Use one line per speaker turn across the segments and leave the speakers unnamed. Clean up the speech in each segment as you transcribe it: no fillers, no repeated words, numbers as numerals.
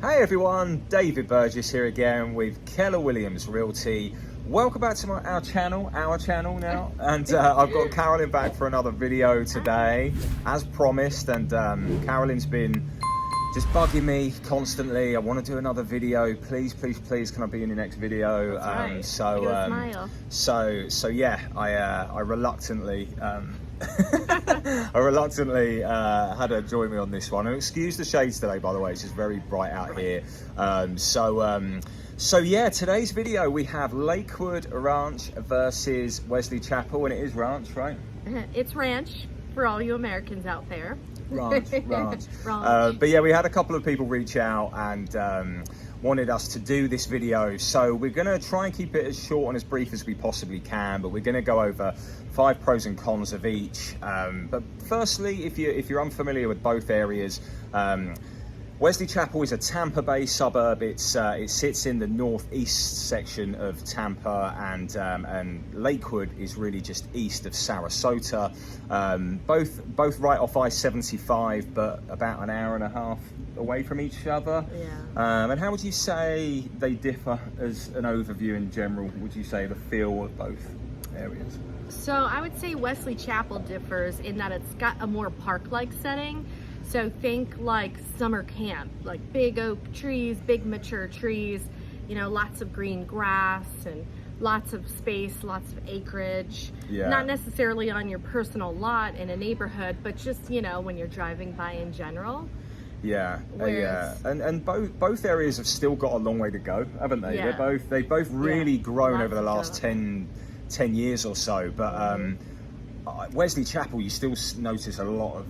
Hey everyone, David Burgess here again with Keller Williams Realty. Welcome back to our channel now, and I've got Carolyn back for another video today, as promised. And Carolyn's been just bugging me constantly. I want to do another video. Please, can I be in the next video?
Right.
So yeah, I reluctantly. I reluctantly had her join me on this one. And excuse the shades today, by the way, it's just very bright out here. So yeah, today's video we have Lakewood Ranch versus Wesley Chapel, and it is ranch, right?
It's ranch for all you Americans out there.
Ranch.
Ranch.
But yeah, we had a couple of people reach out and wanted us to do this video, so we're going to try and keep it as short and as brief as we possibly can, but we're going to go over 5 pros and cons of each. But firstly, if you're unfamiliar with both areas, Wesley Chapel is a Tampa Bay suburb. It sits in the northeast section of Tampa, and Lakewood is really just east of Sarasota. Both right off I-75, but about an hour and a half away from each other.
Yeah.
And how would you say they differ as an overview in general? Would you say the feel of both areas?
So I would say Wesley Chapel differs in that it's got a more park-like setting. So think like summer camp, like big oak trees, big mature trees, lots of green grass and lots of space, lots of acreage.
Yeah.
Not necessarily on your personal lot in a neighborhood, but just, when you're driving by in general.
Yeah,
Whereas,
and both areas have still got a long way to go, haven't they?
Yeah.
They've both really grown
Lots
over the last 10 years or so. But Wesley Chapel, you still notice a lot of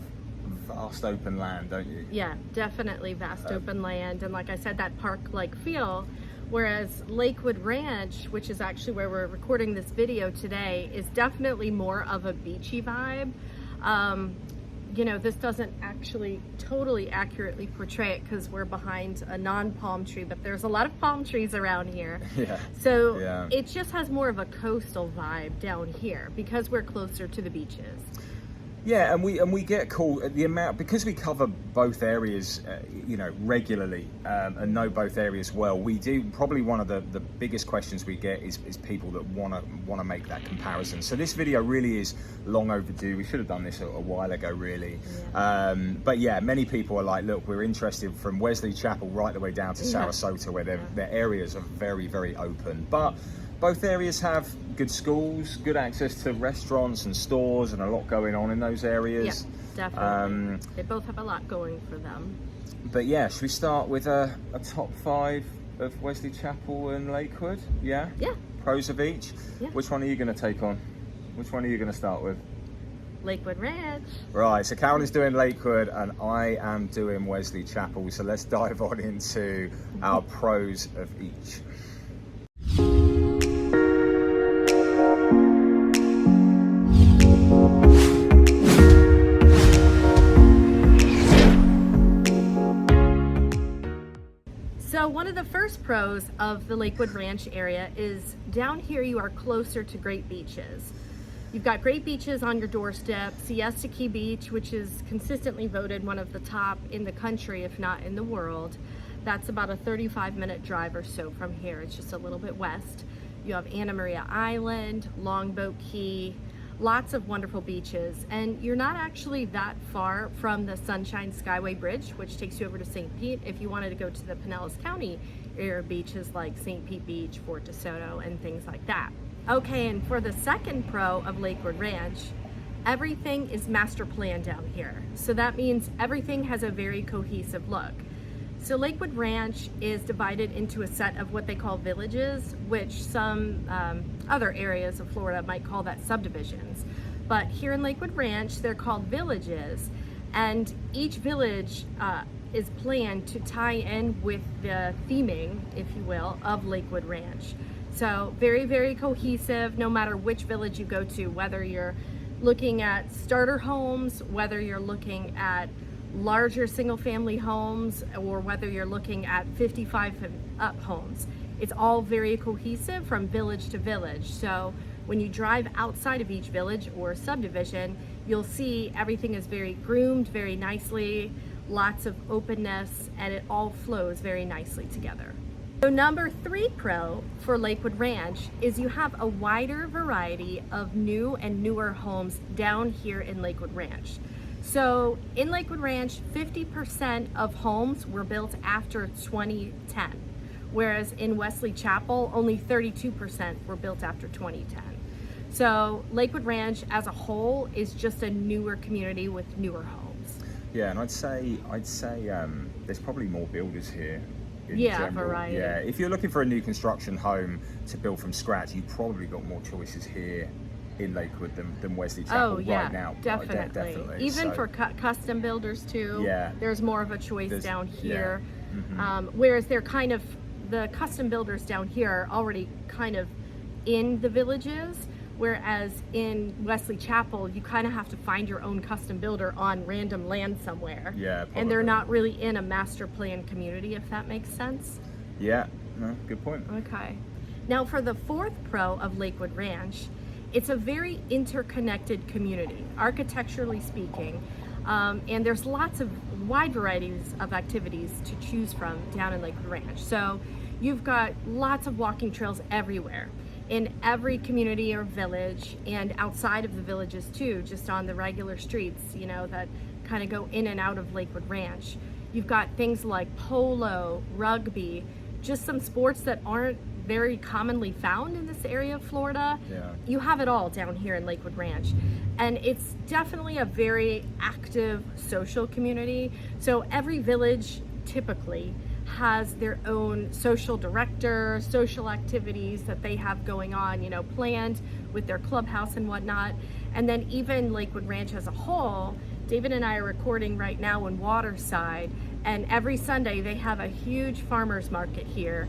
vast open land, don't you?
Yeah, definitely vast open land, and like I said, that park-like feel. Whereas Lakewood Ranch, which is actually where we're recording this video today, is definitely more of a beachy vibe. This doesn't actually totally accurately portray it because we're behind a non-palm tree, but there's a lot of palm trees around here.
Yeah.
So
yeah.
It just has more of a coastal vibe down here because we're closer to the beaches.
Yeah, and we get called the amount, because we cover both areas, regularly, and know both areas well. We do probably one of the biggest questions we get is people that want to make that comparison. So this video really is long overdue. We should have done this a while ago, really.
Yeah.
But yeah, many people are like, look, we're interested from Wesley Chapel right the way down to Sarasota, where their areas are very, very open. But both areas have good schools, good access to restaurants and stores, and a lot going on in those areas.
Yeah, definitely. They both have a lot going for them.
But yeah, should we start with a top 5 of Wesley Chapel and Lakewood? Yeah?
Yeah.
Pros of each?
Yeah.
Which one are you going to take on? Which one are you going to start with?
Lakewood Ranch.
Right, so Carolyn's doing Lakewood and I am doing Wesley Chapel. So let's dive on into our pros of each.
So one of the first pros of the Lakewood Ranch area is down here you are closer to great beaches. You've got great beaches on your doorstep. Siesta Key Beach, which is consistently voted one of the top in the country, if not in the world. That's about a 35-minute drive or so from here. It's just a little bit west. You have Anna Maria Island, Longboat Key, lots of wonderful beaches, and you're not actually that far from the Sunshine Skyway Bridge, which takes you over to St. Pete if you wanted to go to the Pinellas County area beaches like St. Pete Beach, Fort DeSoto, and things like that. Okay, and for the second pro of Lakewood Ranch, everything is master planned down here. So that means everything has a very cohesive look. So Lakewood Ranch is divided into a set of what they call villages, which some other areas of Florida might call that subdivisions. But here in Lakewood Ranch, they're called villages, and each village is planned to tie in with the theming, if you will, of Lakewood Ranch. So very, very cohesive, no matter which village you go to, whether you're looking at starter homes, whether you're looking at larger single-family homes, or whether you're looking at 55 and up homes. It's all very cohesive from village to village. So when you drive outside of each village or subdivision, you'll see everything is very groomed, very nicely, lots of openness, and it all flows very nicely together. So number 3 pro for Lakewood Ranch is you have a wider variety of new and newer homes down here in Lakewood Ranch. So in Lakewood Ranch, 50% of homes were built after 2010, whereas in Wesley Chapel, only 32% were built after 2010. So Lakewood Ranch as a whole is just a newer community with newer homes.
Yeah, and I'd say there's probably more builders here.
Yeah, variety.
Yeah, if you're looking for a new construction home to build from scratch, you've probably got more choices here in Lakewood than Wesley Chapel right now.
Definitely. Even for custom builders too.
Yeah,
there's more of a choice down here.
Yeah.
Whereas they're kind of, the custom builders down here are already kind of in the villages. Whereas in Wesley Chapel, you kind of have to find your own custom builder on random land somewhere.
Yeah, probably.
And they're not really in a master plan community, if that makes sense.
Yeah, no, good point.
Okay. Now for the 4th pro of Lakewood Ranch, it's a very interconnected community, architecturally speaking. And there's lots of wide varieties of activities to choose from down in Lakewood Ranch. So you've got lots of walking trails everywhere, in every community or village, and outside of the villages too, just on the regular streets, you know, that kind of go in and out of Lakewood Ranch. You've got things like polo, rugby, just some sports that aren't very commonly found in this area of Florida.
Yeah.
You have it all down here in Lakewood Ranch. And it's definitely a very active social community. So every village typically has their own social director, social activities that they have going on, you know, planned with their clubhouse and whatnot. And then even Lakewood Ranch as a whole, David and I are recording right now in Waterside, and every Sunday they have a huge farmers market here,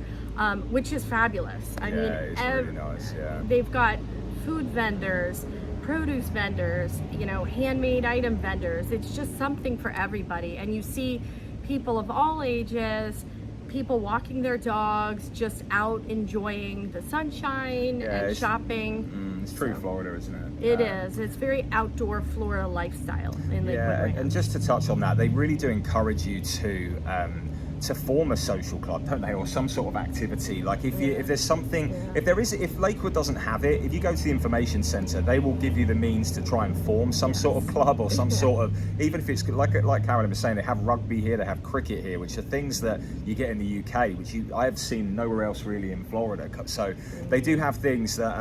which is fabulous. I mean,
it's really nice. Yeah,
they've got food vendors, produce vendors, you know, handmade item vendors. It's just something for everybody. And you see people of all ages, people walking their dogs, just out enjoying the sunshine and shopping.
It's true Florida, isn't it?
It is. It's very outdoor Florida lifestyle in Lakewood Ranch.
And just to touch on that, they really do encourage you to form a social club, don't they, or some sort of activity. Like if there's something, if Lakewood doesn't have it, if you go to the information center, they will give you the means to try and form some sort of club or some sort of, even if it's like Carolyn was saying, they have rugby here, they have cricket here, which are things that you get in the UK, which I have seen nowhere else really in Florida. So they do have things that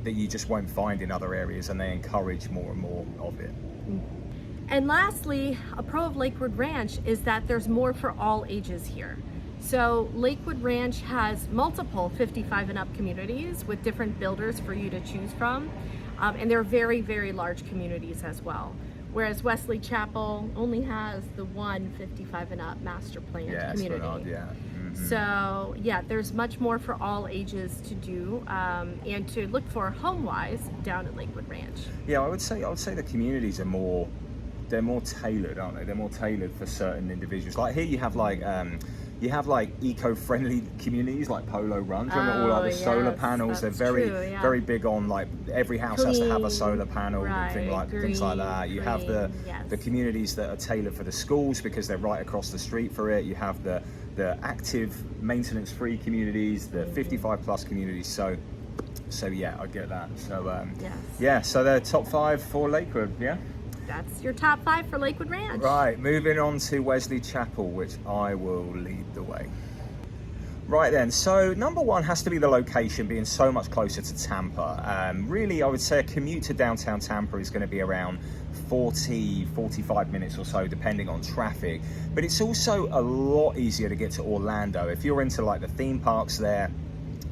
that you just won't find in other areas, and they encourage more and more of it.
And lastly, a pro of Lakewood Ranch is that there's more for all ages here. So Lakewood Ranch has multiple 55 and up communities with different builders for you to choose from. And they're very, very large communities as well. Whereas Wesley Chapel only has the one 55 and up master planned community. So yeah, there's much more for all ages to do and to look for home-wise down at Lakewood Ranch.
Yeah, I would say the communities are they're more tailored, aren't they? They're more tailored for certain individuals. Like here you have like eco-friendly communities like Polo Run, all like the solar panels. They're very big on like every house has to have a solar panel and things like that. You have the communities that are tailored for the schools because they're right across the street for it. You have the active maintenance-free communities, the 55 plus communities. So yeah, I get that. So so they're top 5 for Lakewood. Yeah.
That's your top 5 for Lakewood Ranch.
Right, moving on to Wesley Chapel, which I will lead the way. Right then, so number 1 has to be the location being so much closer to Tampa. Really, I would say a commute to downtown Tampa is going to be around 45 minutes or so, depending on traffic. But it's also a lot easier to get to Orlando. If you're into like the theme parks there,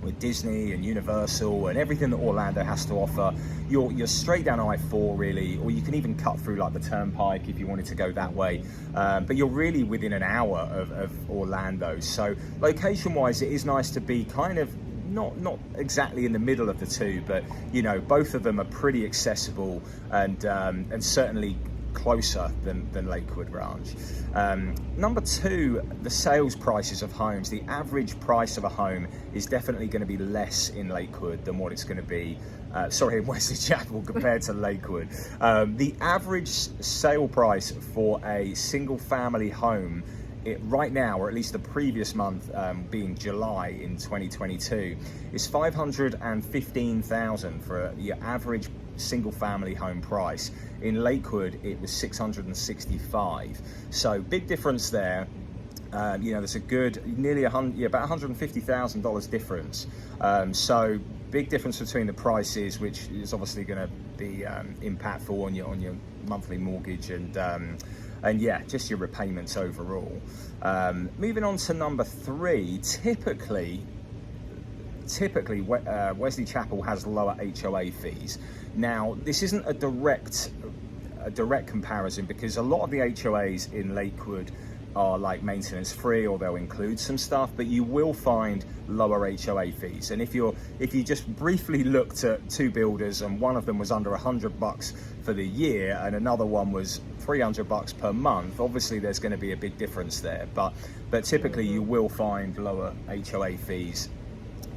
with Disney and Universal and everything that Orlando has to offer, you're straight down I-4 really, or you can even cut through like the turnpike if you wanted to go that way, but you're really within an hour of Orlando. So location wise, it is nice to be kind of not exactly in the middle of the two, but you know, both of them are pretty accessible and certainly closer than Lakewood Ranch. Number two, the sales prices of homes. The average price of a home is definitely going to be less in Lakewood than what it's going to be in Wesley Chapel compared to Lakewood. The average sale price for a single family home right now, or at least the previous month, being July in 2022, is $515,000 for your average single family home price. In Lakewood it was $665,000, so big difference there. There's a good nearly about $150,000 difference. So big difference between the prices, which is obviously going to be impactful on your monthly mortgage and yeah, just your repayments overall. Moving on to number three, typically Wesley Chapel has lower HOA fees. Now, this isn't a direct comparison, because a lot of the HOAs in Lakewood are like maintenance free, or they'll include some stuff, but you will find lower HOA fees. And if you just briefly looked at two builders and one of them was under $100 for the year and another one was $300 per month, obviously there's going to be a big difference there. But typically you will find lower HOA fees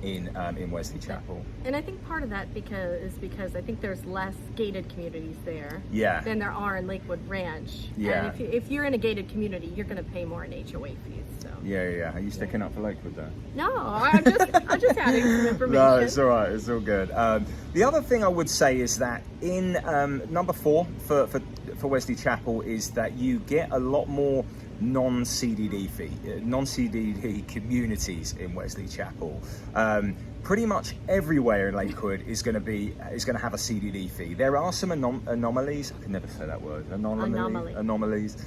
in Wesley Chapel.
And I think part of that is because I think there's less gated communities there than there are in Lakewood Ranch.
Yeah.
And if you're in a gated community, you're going to pay more in HOA fees. So.
Yeah. Are you sticking up for Lakewood though?
No, I'm just adding some information.
No, it's all right. It's all good. The other thing I would say is that in number four for Wesley Chapel is that you get a lot more non-CDD communities in Wesley Chapel. Pretty much everywhere in Lakewood is going to have a CDD fee. There are some anomalies. I can never say that word. Anomalies.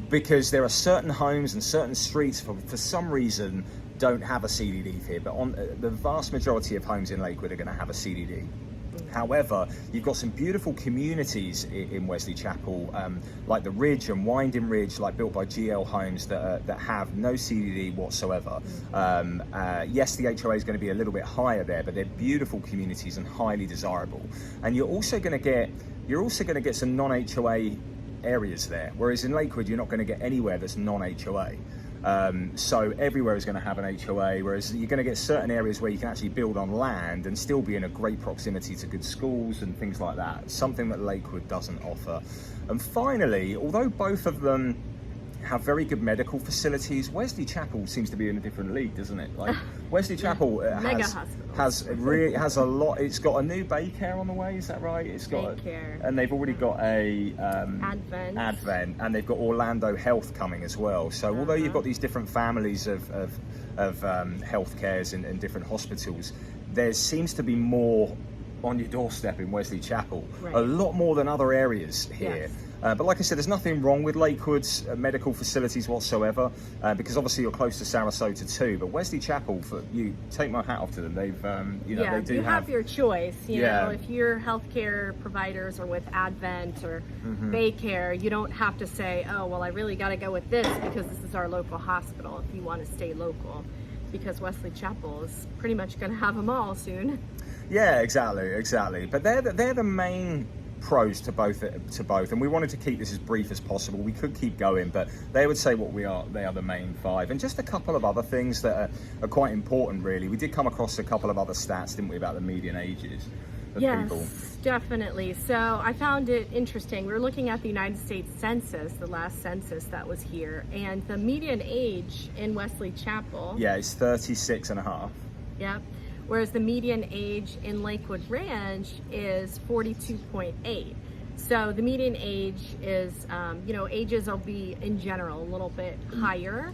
Because there are certain homes and certain streets for some reason don't have a CDD fee, but on the vast majority of homes in Lakewood are going to have a CDD. However, you've got some beautiful communities in Wesley Chapel, like the Ridge and Winding Ridge, like built by GL Homes, that have no CDD whatsoever. Yes, the HOA is going to be a little bit higher there, but they're beautiful communities and highly desirable. And you're also going to get some non-HOA areas there, whereas in Lakewood you're not going to get anywhere that's non-HOA. So everywhere is going to have an HOA, whereas you're going to get certain areas where you can actually build on land and still be in a great proximity to good schools and things like that, something that Lakewood doesn't offer. And finally, although both of them have very good medical facilities, Wesley Chapel seems to be in a different league, doesn't it? Like Wesley Chapel has a lot. It's got a new Baycare on the way, is that right? It's got and they've already got a Advent, and they've got Orlando Health coming as well. So although you've got these different families of health cares and different hospitals, there seems to be more on your doorstep in Wesley Chapel, a lot more than other areas here.
Yes.
But like I said, there's nothing wrong with Lakewood's medical facilities whatsoever, because obviously you're close to Sarasota too. But Wesley Chapel, you take my hat off to them. They've, they do
have your choice. You know, if your healthcare providers are with Advent or Baycare, you don't have to say, oh, well, I really got to go with this because this is our local hospital. If you want to stay local, because Wesley Chapel is pretty much going to have them all soon.
Yeah, exactly. But they're the main pros to both, and we wanted to keep this as brief as possible. We could keep going, but they would say they are the main five. And just a couple of other things that are quite important, really. We did come across a couple of other stats, didn't we, about the median ages of people?
Yes, definitely. So I found it interesting. We were looking at the United States Census, the last census that was here, and the median age in Wesley Chapel,
it's 36 and a half.
Yep. Whereas the median age in Lakewood Ranch is 42.8. So the median age is, ages will be in general a little bit higher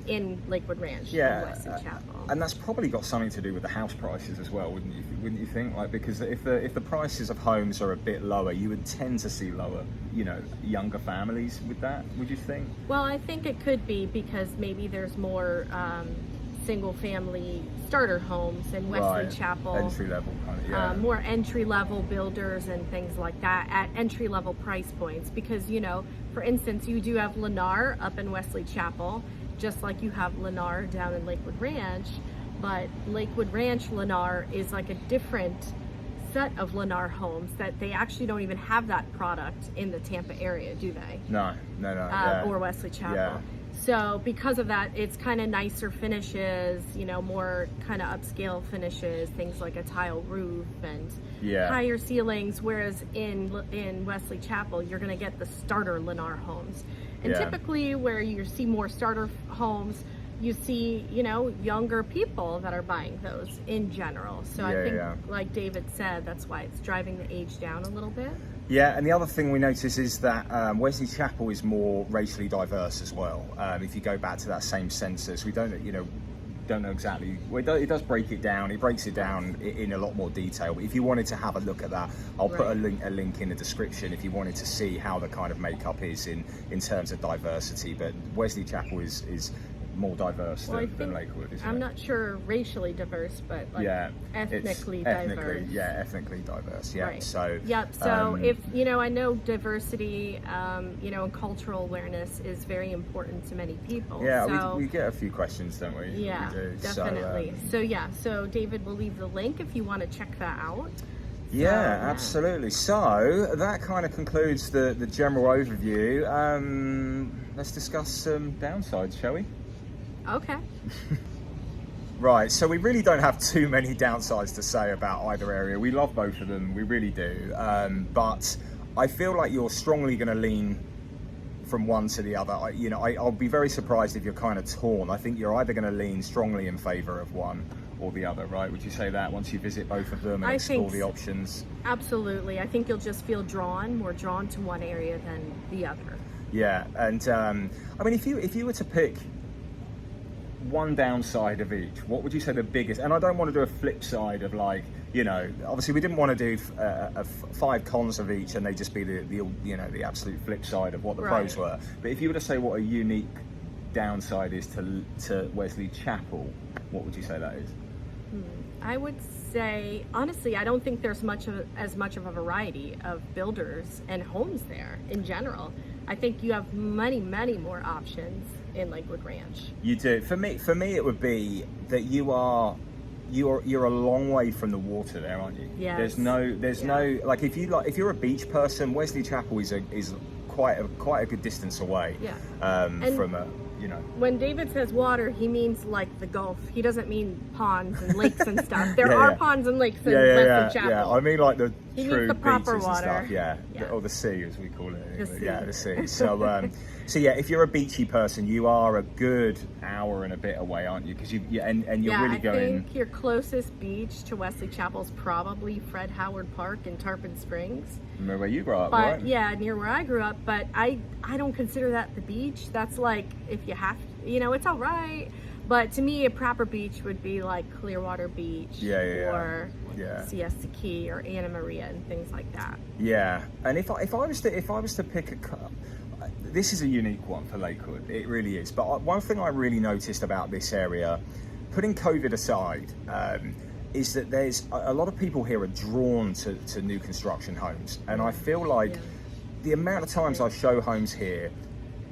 in Lakewood Ranch than Wesley Chapel.
And that's probably got something to do with the house prices as well, wouldn't you think? Like, because if the prices of homes are a bit lower, you would tend to see lower, younger families with that, would you think?
Well, I think it could be because maybe there's more single family starter homes in Wesley Chapel,
entry level
more entry level builders and things like that at entry level price points, because for instance, you do have Lennar up in Wesley Chapel, just like you have Lennar down in Lakewood Ranch, but Lakewood Ranch Lennar is like a different set of Lennar homes that they actually don't even have that product in the Tampa area, do they?
No. Yeah.
Or Wesley Chapel.
Yeah.
So because of that, it's kind of nicer finishes, you know, more kind of upscale finishes, things like a tile roof and higher ceilings. Whereas in Wesley Chapel, you're going to get the starter Lennar homes. And typically where you see more starter homes, you see, you know, younger people that are buying those in general. So I think, like David said, that's why it's driving the age down a little bit.
Yeah, and the other thing we notice is that Wesley Chapel is more racially diverse as well. If you go back to that same census, we don't know exactly. Well, it does break it down. It breaks it down in a lot more detail. But if you wanted to have a look at that, I'll put a link in the description if you wanted to see how the kind of makeup is in terms of diversity. But Wesley Chapel is more diverse than Lakewood, isn't
I'm
it?
not sure racially diverse, but like ethnically diverse.
Ethnically diverse. Yeah.
Right.
So.
Yep. So if you know, I know diversity, you know, and cultural awareness is very important to many people.
Yeah,
so,
we get a few questions, don't we?
Yeah,
we do.
definitely. So David will leave the link if you want to check that out.
Yeah, absolutely. So that kind of concludes the general overview. Let's discuss some downsides, shall we?
Okay.
Right, so we really don't have too many downsides to say about either area. We love both of them, we really do. But I feel like you're strongly going to lean from one to the other. I'll be very surprised if you're kind of torn. I think you're either going to lean strongly in favor of one or the other, right? Would you say that once you visit both of them and explore the options?
Absolutely. I think you'll just feel more drawn to one area than the other.
Yeah, and I mean, if you were to pick one downside of each, what would you say the biggest? And I don't want to do a flip side of, like, you know, obviously we didn't want to do 5 cons of each and they just be the absolute flip side of what the pros were. But if you were to say what a unique downside is to Wesley Chapel, what would you say that is?
I would say, honestly, I don't think there's as much of a variety of builders and homes there in general. I think you have many more options in Lakewood Ranch. You
do. For me, it would be that you're a long way from the water there, aren't you?
Yes.
There's no like if you're a beach person, Wesley Chapel is quite a good distance away.
Yeah.
From a. You know.
When David says water, he means like the Gulf. He doesn't mean ponds and lakes and stuff. There are ponds and lakes in Wesley Chapel.
Yeah, I mean like the true
the proper
beaches
water.
And stuff. Or the sea, as we call it.
The sea.
The sea. So yeah, if you're a beachy person, you are a good hour and a bit away, aren't you? Because you're really going.
I think your closest beach to Wesley Chapel is probably Fred Howard Park in Tarpon Springs.
Remember where you grew up,
but,
right?
Yeah, near where I grew up. But I don't consider that the beach. That's like if you have, it's all right. But to me, a proper beach would be like Clearwater Beach or Siesta Key or Anna Maria and things like that.
Yeah, and if I was to pick this is a unique one for Lakewood. It really is. But one thing I really noticed about this area, putting COVID aside, is that there's a lot of people here are drawn to new construction homes. And I feel like the amount of times I show homes here,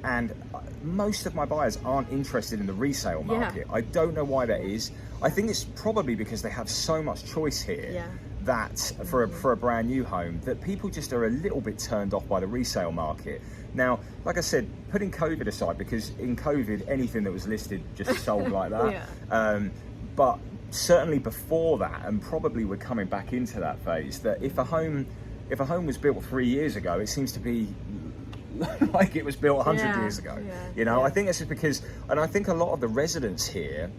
and most of my buyers aren't interested in the resale market. I don't know why that is. I think it's probably because they have so much choice here that for a brand new home, that people just are a little bit turned off by the resale market. Now, like I said, putting COVID aside, because in COVID, anything that was listed just sold like that. But certainly before that, and probably we're coming back into that phase, that if a home was built 3 years ago, it seems to be like it was built 100 years ago. I think this is because, and I think a lot of the residents here,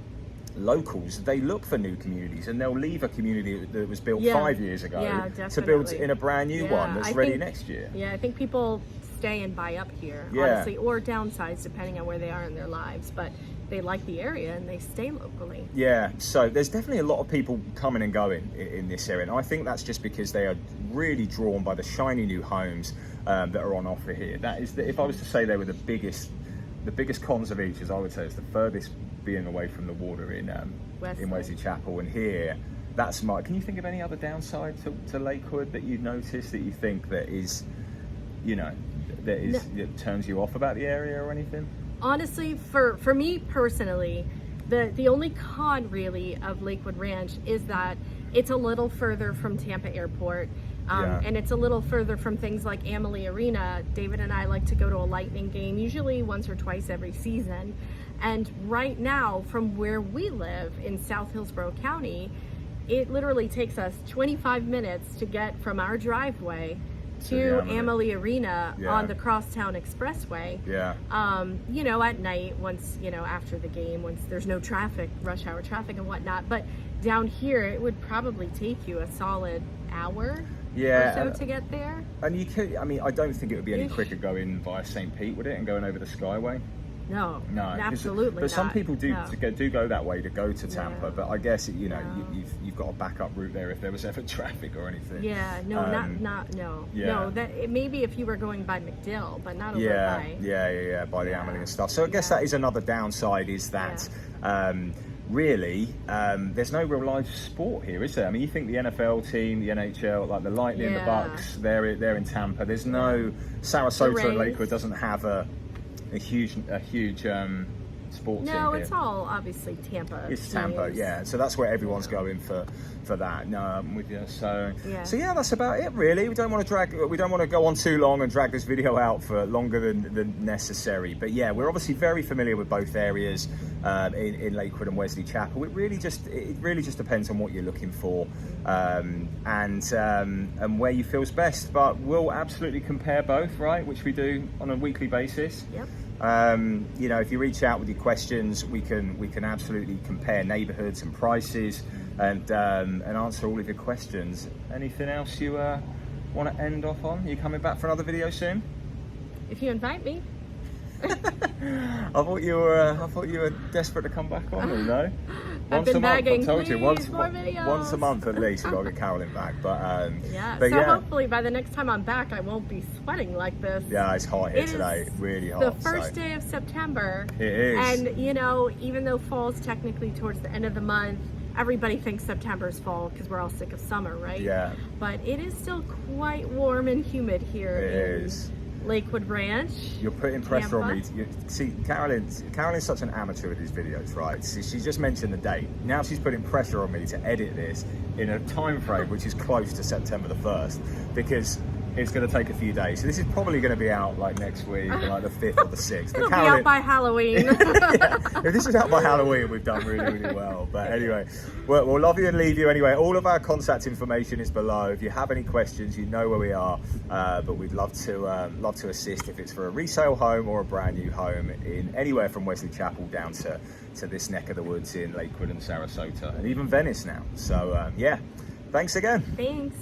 locals, they look for new communities and they'll leave a community that was built 5 years ago to build in a brand new one that's ready next year.
I think people stay and buy up here, honestly, or downsize depending on where they are in their lives, but they like the area and they stay locally. So there's definitely a lot of people coming and going in this area, and I think that's just because they are really drawn by the shiny new homes that are on offer here. That is if I was to say they were the biggest cons of each, as I would say, it's the furthest being away from the water in Wesley Chapel, and here that's can you think of any other downside to Lakewood that you've noticed that you think that turns you off about the area or anything? Honestly, for me personally, the only con really of Lakewood Ranch is that It's a little further from Tampa Airport. And it's a little further from things like Amalie Arena. David and I like to go to a Lightning game, usually once or twice every season. And right now, from where we live in South Hillsborough County, it literally takes us 25 minutes to get from our driveway to Amalie Arena on the Crosstown Expressway. You know, at night, once, you know, after the game, once there's no traffic, rush hour traffic and whatnot. But down here, it would probably take you a solid hour or so to get there.
And you could, I mean, I don't think it would be any quicker going via St. Pete, would it, and going over the Skyway?
No, absolutely
but some
not.
people do go that way to go to Tampa, but I guess you know you've got a backup route there if there was ever traffic or anything.
No, that it maybe if you were going by McDill, but not over by
by the Amalie and stuff. So I guess that is another downside, is that really there's no real live sport here, is there? I mean, you think the NFL team, the NHL, like the Lightning, the Bucks, they're in Tampa. There's no Sarasota and Lakewood doesn't have a huge sports team here.
It's all obviously Tampa.
It's Tampa, yeah. So that's where everyone's going for that. No, I'm with you. So yeah, that's about it really. We don't want to go on too long and drag this video out for longer than necessary. But yeah, we're obviously very familiar with both areas in Lakewood and Wesley Chapel. It really just depends on what you're looking for and where you feel's best. But we'll absolutely compare both, right? Which we do on a weekly basis.
Yep.
You know, if you reach out with your questions, we can absolutely compare neighborhoods and prices and answer all of your questions. Anything else you want to end off on? Are you coming back for another video soon?
If you invite me.
I thought you were desperate to come back on, you know.
I've been begging,
I told you, once
a
month at least, we've got to get Carolyn back. But
hopefully by the next time I'm back, I won't be sweating like this.
Yeah, it's hot here today, really hot.
The first day of September.
It is.
And you know, even though fall's technically towards the end of the month, everybody thinks September's fall because we're all sick of summer, right?
Yeah.
But it is still quite warm and humid here.
It is.
Lakewood Ranch.
You're putting pressure on me. See, Carolyn's such an amateur with these videos, right? She just mentioned the date. Now she's putting pressure on me to edit this in a time frame which is close to September the 1st, because it's going to take a few days. So this is probably going to be out like next week, like the 5th or the 6th.
It'll be out by Halloween.
If this is out by Halloween, we've done really, really well. But anyway, we'll love you and leave you anyway. All of our contact information is below. If you have any questions, you know where we are. But we'd love to assist if it's for a resale home or a brand new home in anywhere from Wesley Chapel down to this neck of the woods in Lakewood and Sarasota and even Venice now. So yeah, thanks again.
Thanks.